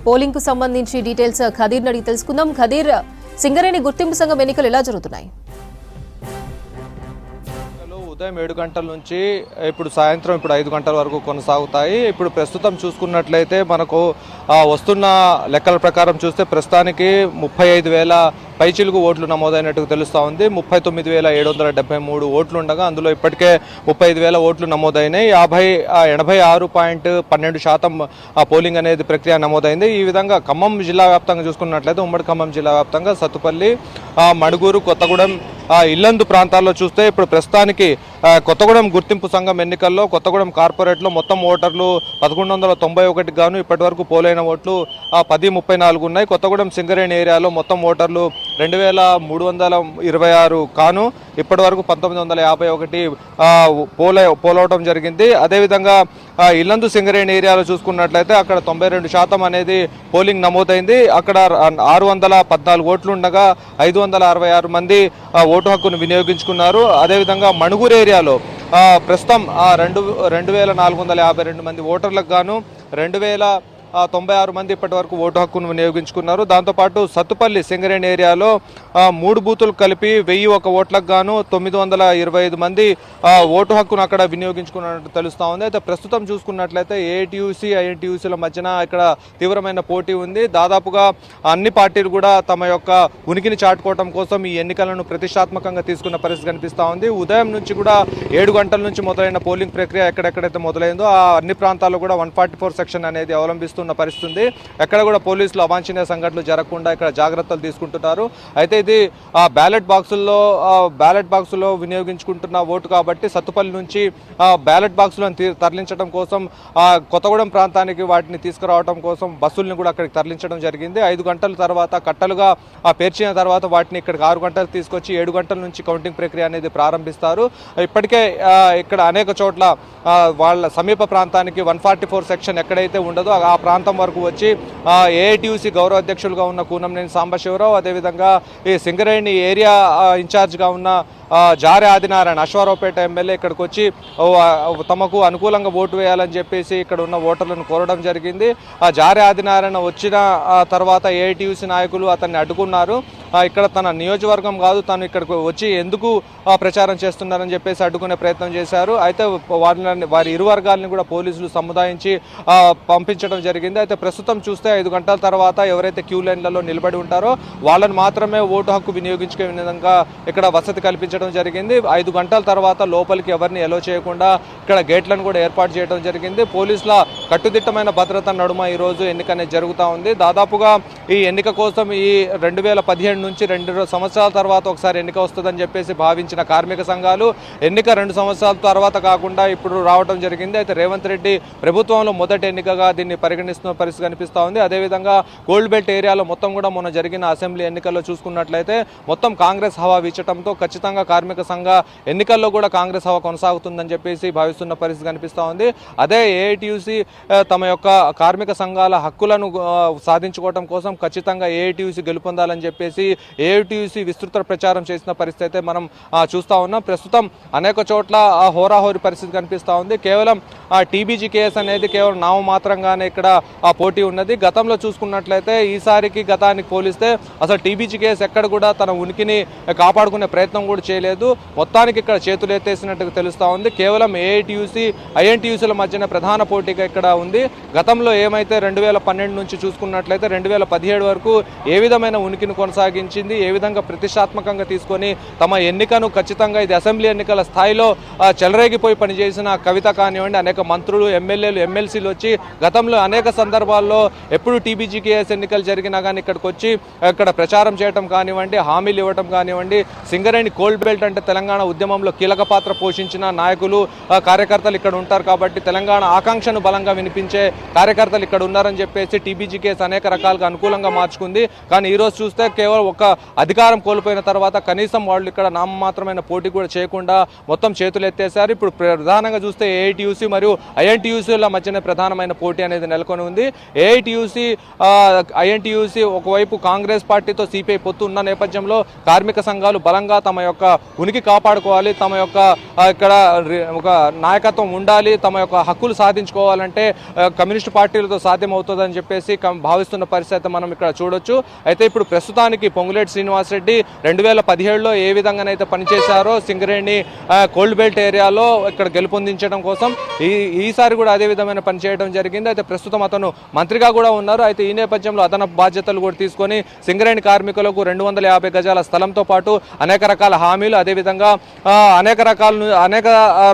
Polling కు సంబంధించి details Khadeer అడిగి తెలుసుకుందాం. ఖదీర్, సింగరేణి గుర్తింపు సంఘం ఎన్నికలు ఎలా జరుగుతున్నాయి? ఉదయం 7 గంటల నుంచి ఇప్పుడు సాయంత్రం 5 గంటల వరకు కొనసాగుతాయి. ఇప్పుడు ప్రస్తుతం చూసుకున్నట్లయితే మనకు వస్తున్న లెక్కల ప్రకారం చూస్తే ప్రస్తుతానికి 35,000 పైచిలుగు ఓట్లు నమోదైనట్టు తెలుస్తూ ఉంది. 39,773 ఓట్లు ఉండగా అందులో ఇప్పటికే 35,000 ఓట్లు నమోదైనాయి. 86.12% పోలింగ్ అనేది ప్రక్రియ నమోదైంది. ఈ విధంగా ఖమ్మం జిల్లా వ్యాప్తంగా చూసుకున్నట్లయితే ఉమ్మడి ఖమ్మం జిల్లా వ్యాప్తంగా సత్తుపల్లి, మణుగూరు, కొత్తగూడెం, ఇల్లందు ప్రాంతాల్లో చూస్తే ఇప్పుడు ప్రస్తుతానికి కొత్తగూడెం గుర్తింపు సంఘం ఎన్నికల్లో కొత్తగూడెం కార్పొరేట్లో మొత్తం ఓటర్లు 1191 గాను ఇప్పటి వరకు పోలైన ఓట్లు 1034 ఉన్నాయి. కొత్తగూడెం సింగరేణి ఏరియాలో మొత్తం ఓటర్లు 2326 కాను ఇప్పటి వరకు 1951 పోలవటం జరిగింది. అదేవిధంగా ఇల్లందు సింగరేణి ఏరియాలో చూసుకున్నట్లయితే అక్కడ 92% అనేది పోలింగ్ నమోదైంది. అక్కడ 614 ఓట్లు ఉండగా 566 మంది ఓటు హక్కును వినియోగించుకున్నారు. అదేవిధంగా మణుగూరు ఏరియాలో ప్రస్తుతం 2,452 మంది ఓటర్లకు గాను 2,096 మంది ఇప్పటి వరకు ఓటు హక్కును వినియోగించుకున్నారు. దాంతోపాటు సత్తుపల్లి సింగరేణి ఏరియాలో 3 బూతులు కలిపి 1,001 ఓట్లకు గాను 925 మంది ఓటు హక్కును అక్కడ వినియోగించుకున్నట్టు తెలుస్తూ ఉంది. అయితే ప్రస్తుతం చూసుకున్నట్లయితే ఏఐటీయూసీ, ఐఎన్టీయూసీల మధ్యన ఇక్కడ తీవ్రమైన పోటీ ఉంది. దాదాపుగా అన్ని పార్టీలు కూడా తమ యొక్క ఉనికిని చాటుకోవడం కోసం ఈ ఎన్నికలను ప్రతిష్టాత్మకంగా తీసుకున్న పరిస్థితి కనిపిస్తూ ఉంది. ఉదయం నుంచి కూడా 7 గంటల నుంచి మొదలైన పోలింగ్ ప్రక్రియ ఎక్కడెక్కడైతే మొదలైందో ఆ అన్ని ప్రాంతాల్లో కూడా 144 సెక్షన్ అనేది అవలంబిస్తున్న పరిస్థితి ఉంది. ఎక్కడ కూడా పోలీసులు అవాంఛనీయ సంఘటనలు జరగకుండా ఇక్కడ జాగ్రత్తలు తీసుకుంటున్నారు. అయితే ఇది బ్యాలెట్ బాక్సులో వినియోగించుకుంటున్న ఓటు కాబట్టి సత్తుపల్లి నుంచి బ్యాలెట్ బాక్సులను తరలించడం కోసం కొత్తగూడెం ప్రాంతానికి వాటిని తీసుకురావడం కోసం బస్సుల్ని కూడా అక్కడికి తరలించడం జరిగింది. 5 గంటల తర్వాత కట్టలుగా పేర్చిన తర్వాత వాటిని ఇక్కడికి 6 గంటలు తీసుకొచ్చి 7 గంటల నుంచి కౌంటింగ్ ప్రక్రియ అనేది ప్రారంభిస్తారు. ఇప్పటికే ఇక్కడ అనేక చోట్ల వాళ్ళ సమీప ప్రాంతానికి 144 సెక్షన్ ఎక్కడైతే ఉండదో ఆ ప్రాంతం వరకు వచ్చి ఏఐటీయూసీ గౌరవ అధ్యక్షులుగా ఉన్న కూనంనేని సాంబశివరావు, అదేవిధంగా ఈ సింగరేణి ఏరియా ఇన్ఛార్జ్గా ఉన్న జారే ఆదినారాయణ, అశ్వారావుపేట ఎమ్మెల్యే ఇక్కడికి వచ్చి తమకు అనుకూలంగా ఓటు వేయాలని చెప్పేసి ఇక్కడ ఉన్న ఓటర్లను కోరడం జరిగింది. జారే ఆదినారాయణ వచ్చిన తర్వాత ఏఐటీయూసీ నాయకులు అతన్ని అడ్డుకున్నారు. ఇక్కడ తన నియోజకవర్గం కాదు, తను ఇక్కడికి వచ్చి ఎందుకు ప్రచారం చేస్తున్నారని చెప్పేసి అడ్డుకునే ప్రయత్నం చేశారు. అయితే వారి ఇరు వర్గాలని కూడా పోలీసులు సముదాయించి పంపించడం జరిగింది. అయితే ప్రస్తుతం చూస్తే 5 గంటల తర్వాత ఎవరైతే క్యూ లైన్లలో నిలబడి ఉంటారో వాళ్ళని మాత్రమే ఓటు హక్కు వినియోగించుకునే విధంగా ఇక్కడ వసతి కల్పించడం జరిగింది. 5 గంటల తర్వాత లోపలికి ఎవరిని ఎలో చేయకుండా ఇక్కడ గేట్లను కూడా ఏర్పాటు చేయడం జరిగింది. పోలీసుల కట్టుదిట్టమైన భద్రత నడుమ ఈరోజు ఎన్నిక అనేది జరుగుతూ ఉంది. దాదాపుగా ఈ ఎన్నిక కోసం ఈ 2017 నుంచి 2 సంవత్సరాల తర్వాత ఒకసారి ఎన్నిక వస్తుందని చెప్పేసి భావించిన కార్మిక సంఘాలు ఎన్నిక 2 సంవత్సరాల తర్వాత కాకుండా ఇప్పుడు రావడం జరిగింది. అయితే రేవంత్ రెడ్డి ప్రభుత్వంలో మొదటి ఎన్నికగా దీన్ని పరిగణిస్తున్న పరిస్థితి కనిపిస్తూ ఉంది. అదేవిధంగా గోల్డ్ బెల్ట్ ఏరియాలో మొత్తం కూడా మొన్న జరిగిన అసెంబ్లీ ఎన్నికల్లో చూసుకున్నట్లయితే మొత్తం కాంగ్రెస్ హవా వీచడంతో ఖచ్చితంగా కార్మిక సంఘ ఎన్నికల్లో కూడా కాంగ్రెస్ హవా కొనసాగుతుందని చెప్పేసి భావిస్తున్న పరిస్థితి కనిపిస్తూ ఉంది. అదే ఏఐటీయూసీ తమ యొక్క కార్మిక సంఘాల హక్కులను సాధించుకోవడం కోసం ఖచ్చితంగా ఏఐటీయూసీ గెలుపొందాలని చెప్పేసి ఏఐటీయూసీ విస్తృత ప్రచారం చేసిన పరిస్థితి అయితే మనం చూస్తూ ఉన్నాం. ప్రస్తుతం అనేక చోట్ల హోరాహోరీ పరిస్థితి కనిపిస్తూ ఉంది. కేవలం టీబీజీ కేసు అనేది కేవలం నామమాత్రంగానే ఇక్కడ పోటీ ఉన్నది. గతంలో చూసుకున్నట్లయితే ఈసారికి గతానికి పోలిస్తే అసలు టీబీజీ కేసు ఎక్కడ కూడా తన ఉనికిని కాపాడుకునే ప్రయత్నం కూడా చేయలేదు. మొత్తానికి ఇక్కడ చేతులు ఎత్తేసినట్టుగా తెలుస్తూ ఉంది. కేవలం ఏఐటీయూసీ, ఐఎన్టీయూసీల మధ్యన ప్రధాన పోటీగా ఇక్కడ ఉంది. గతంలో ఏమైతే 2012 నుంచి చూసుకున్నట్లయితే 2017 వరకు ఏ విధమైన ఉనికిని కొనసాగించింది, ఏ విధంగా ప్రతిష్టాత్మకంగా తీసుకొని తమ ఎన్నికను ఖచ్చితంగా ఇది అసెంబ్లీ ఎన్నికల స్థాయిలో చెలరేగిపోయి పనిచేసిన కవిత కానివ్వండి, అనేక మంత్రులు, ఎమ్మెల్యేలు, ఎమ్మెల్సీలు వచ్చి గతంలో అనేక సందర్భాల్లో ఎప్పుడు టీబీజీకేఎస్ ఎన్నికలు జరిగినా కానీ ఇక్కడికి వచ్చి ఇక్కడ ప్రచారం చేయడం కానివ్వండి, హామీలు ఇవ్వడం కానివ్వండి, సింగరేణి గోల్డ్ బెల్ట్ అంటే తెలంగాణ ఉద్యమంలో కీలక పాత్ర పోషించిన నాయకులు, కార్యకర్తలు ఇక్కడ ఉంటారు కాబట్టి తెలంగాణ ఆకాంక్షను బలంగా వినిపించే కార్యకర్తలు ఇక్కడ ఉన్నారని చెప్పేసి టీబీజీకేఎస్ అనేక రకాలుగా అనుకూలంగా మార్చుకుంది. కానీ ఈరోజు చూస్తే కేవలం ఒక అధికారం కోల్పోయిన తర్వాత కనీసం వాళ్ళు ఇక్కడ నామమాత్రమైన పోటీ కూడా చేయకుండా మొత్తం చేతులు ఎత్తేసారు. ఇప్పుడు ప్రధానంగా చూస్తే ఏఐటీయూసీ మరియు ఐఎన్టీయూసీల మధ్యనే ప్రధానమైన పోటీ అనేది నెలకొని ఉంది. ఏఐటీయూసీ, ఐఎన్టీయూసీ ఒకవైపు కాంగ్రెస్ పార్టీతో సిపిఐ పొత్తు ఉన్న నేపథ్యంలో కార్మిక సంఘాలు బలంగా తమ యొక్క ఉనికి కాపాడుకోవాలి, తమ యొక్క ఇక్కడ ఒక నాయకత్వం ఉండాలి, తమ యొక్క హక్కులు సాధించుకోవాలంటే కమ్యూనిస్టు పార్టీలతో సాధ్యమవుతుందని చెప్పేసి భావిస్తున్న పరిస్థితి మనం ఇక్కడ చూడొచ్చు. అయితే ఇప్పుడు ప్రస్తుతానికి పొంగులేటి శ్రీనివాసరెడ్డి 2017లో ఏ విధంగానైతే పనిచేశారో సింగరేణి కోల్డ్ బెల్ట్ ఏరియాలో ఇక్కడ గెలుపొందించడం కోసం ఈసారి కూడా అదే విధమైన పని చేయడం జరిగింది. అయితే ప్రస్తుతం అతను మంత్రిగా కూడా ఉన్నారు. అయితే ఈ నేపథ్యంలో అదనపు బాధ్యతలు కూడా తీసుకొని సింగరేణి కార్మికులకు 250 గజాల స్థలంతో పాటు అనేక రకాల హామీలు, అదేవిధంగా అనేక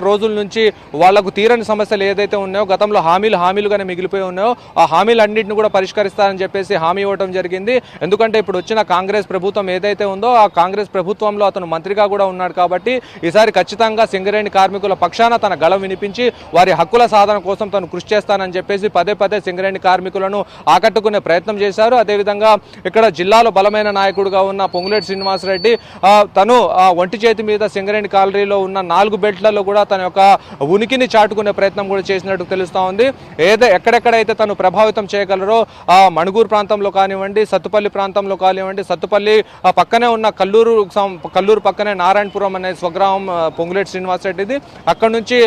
రోజుల నుంచి వాళ్లకు తీరని సమస్యలు ఏదైతే ఉన్నాయో గతంలో హామీలుగానే మిగిలిపోయి ఉన్నాయో ఆ హామీలన్నింటిని కూడా పరిష్కరిస్తారని చెప్పేసి హామీ ఇవ్వడం జరిగింది. ఎందుకంటే ఇప్పుడు వచ్చిన కాంగ్రెస్ ప్రభుత్వం ఏదైతే ఉందో ఆ కాంగ్రెస్ ప్రభుత్వంలో అతను మంత్రిగా కూడా ఉన్నాడు కాబట్టి ఈసారి ఖచ్చితంగా సింగరేణి కార్మికుల పక్షాన తన గళం వినిపించి వారి హక్కుల సాధన కోసం తను కృషి చేస్తానని చెప్పేసి పదే సింగరేణి కార్మికులను ఆకట్టుకునే ప్రయత్నం చేశారు. అదేవిధంగా ఇక్కడ జిల్లాలో బలమైన నాయకుడిగా ఉన్న పొంగులేటి శ్రీనివాసరెడ్డి తను ఒంటి చేతి మీద సింగరేణి కాలనీలో ఉన్న 4 బెల్ట్లలో కూడా తన యొక్క ఉనికిని చాటుకునే ప్రయత్నం కూడా చేసినట్టు తెలుస్తా ఉంది. ఎక్కడెక్కడైతే తను ప్రభావితం చేయగలరో మణుగూరు ప్రాంతంలో కానివ్వండి, సత్తుపల్లి ప్రాంతంలో కానివ్వండి, సత్తుపల్లి పక్కనే ఉన్న కల్లూరు పక్కనే నారాయణపురం అనే స్వగ్రామం పొంగులేటి శ్రీనివాసరెడ్డిది. అక్కడ నుంచి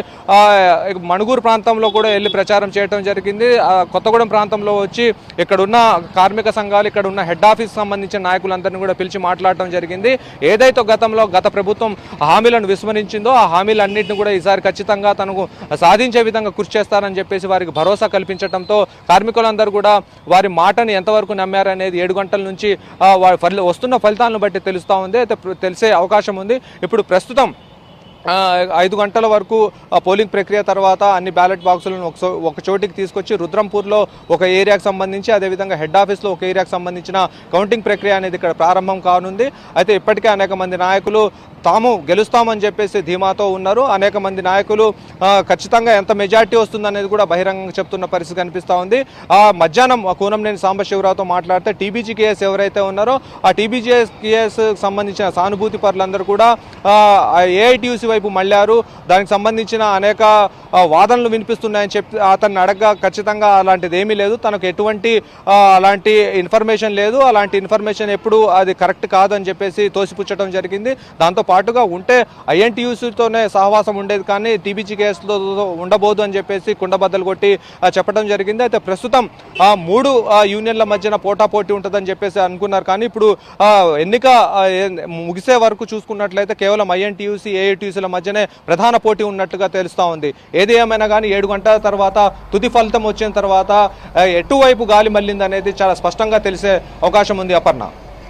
మణుగూరు ప్రాంతంలో కూడా వెళ్ళి ప్రచారం చేయడం జరిగింది. కొత్తగూడెం ప్రాంతంలో వచ్చి ఇక్కడున్న కార్మిక సంఘాలు, ఇక్కడ ఉన్న హెడ్ ఆఫీస్ సంబంధించిన నాయకులందరినీ కూడా పిలిచి మాట్లాడటం జరిగింది. ఏదైతే గత ప్రభుత్వం హామీలను విస్మరించిందో ఆ హామీలన్నింటినీ కూడా ఈసారి ఖచ్చితంగా తనకు సాధించే విధంగా కృషి చేస్తారని చెప్పేసి వారికి భరోసా కల్పించడంతో కార్మికులందరూ కూడా వారి మాటని ఎంతవరకు నమ్మారనేది 7 గంటల నుంచి వస్తున్న ఫలితాలను బట్టి తెలుస్తూ ఉంది. అయితే తెలిసే అవకాశం ఉంది. ఇప్పుడు ప్రస్తుతం 5 గంటల వరకు పోలింగ్ ప్రక్రియ తర్వాత అన్ని బ్యాలెట్ బాక్సులను ఒక చోటికి తీసుకొచ్చి రుద్రంపూర్లో ఒక ఏరియాకు సంబంధించి, అదేవిధంగా హెడ్ ఆఫీస్లో ఒక ఏరియాకు సంబంధించిన కౌంటింగ్ ప్రక్రియ అనేది ఇక్కడ ప్రారంభం కానుంది. అయితే ఇప్పటికే అనేక మంది నాయకులు తాము గెలుస్తామని చెప్పేసి ధీమాతో ఉన్నారు. అనేక మంది నాయకులు ఖచ్చితంగా ఎంత మెజార్టీ వస్తుందనేది కూడా బహిరంగంగా చెప్తున్న పరిస్థితి కనిపిస్తూ ఉంది. మధ్యాహ్నం కూనంనేని సాంబశివరావుతో మాట్లాడితే టీబీజీ కేఎస్ ఎవరైతే ఉన్నారో ఆ టీబీజీ కేఎస్ సంబంధించిన సానుభూతి పరులందరూ కూడా ఏఐటీయూసీ వైపు మళ్ళారు. దానికి సంబంధించిన అనేక వాదనలు వినిపిస్తున్నాయని చెప్పి అతన్ని అడగగా ఖచ్చితంగా అలాంటిది ఏమీ లేదు, తనకు ఎటువంటి అలాంటి ఇన్ఫర్మేషన్ లేదు, అలాంటి ఇన్ఫర్మేషన్ ఎప్పుడు అది కరెక్ట్ కాదని చెప్పేసి తోసిపుచ్చడం జరిగింది. దాంతో పాటుగా ఉంటే ఐఎన్టీయూసీతోనే సహవాసం ఉండేది కానీ టీబీజీ కేసులో ఉండబోదు అని చెప్పేసి కుండబద్దలు కొట్టి చెప్పడం జరిగింది. అయితే ప్రస్తుతం 3 యూనియన్ల మధ్యన పోటాపోటీ ఉంటుందని చెప్పేసి అనుకున్నారు. కానీ ఇప్పుడు ఎన్నిక ముగిసే వరకు చూసుకున్నట్లయితే కేవలం ఐఎన్టీయూసీ ఏఐటీయూసీల మధ్యనే ప్రధాన పోటీ ఉన్నట్టుగా తెలుస్తూ ఉంది. ఏది ఏమైనా కానీ 7 గంటల తర్వాత తుది ఫలితం వచ్చిన తర్వాత ఎటువైపు గాలి మళ్ళింది అనేది చాలా స్పష్టంగా తెలిసే అవకాశం ఉంది. అపర్ణ.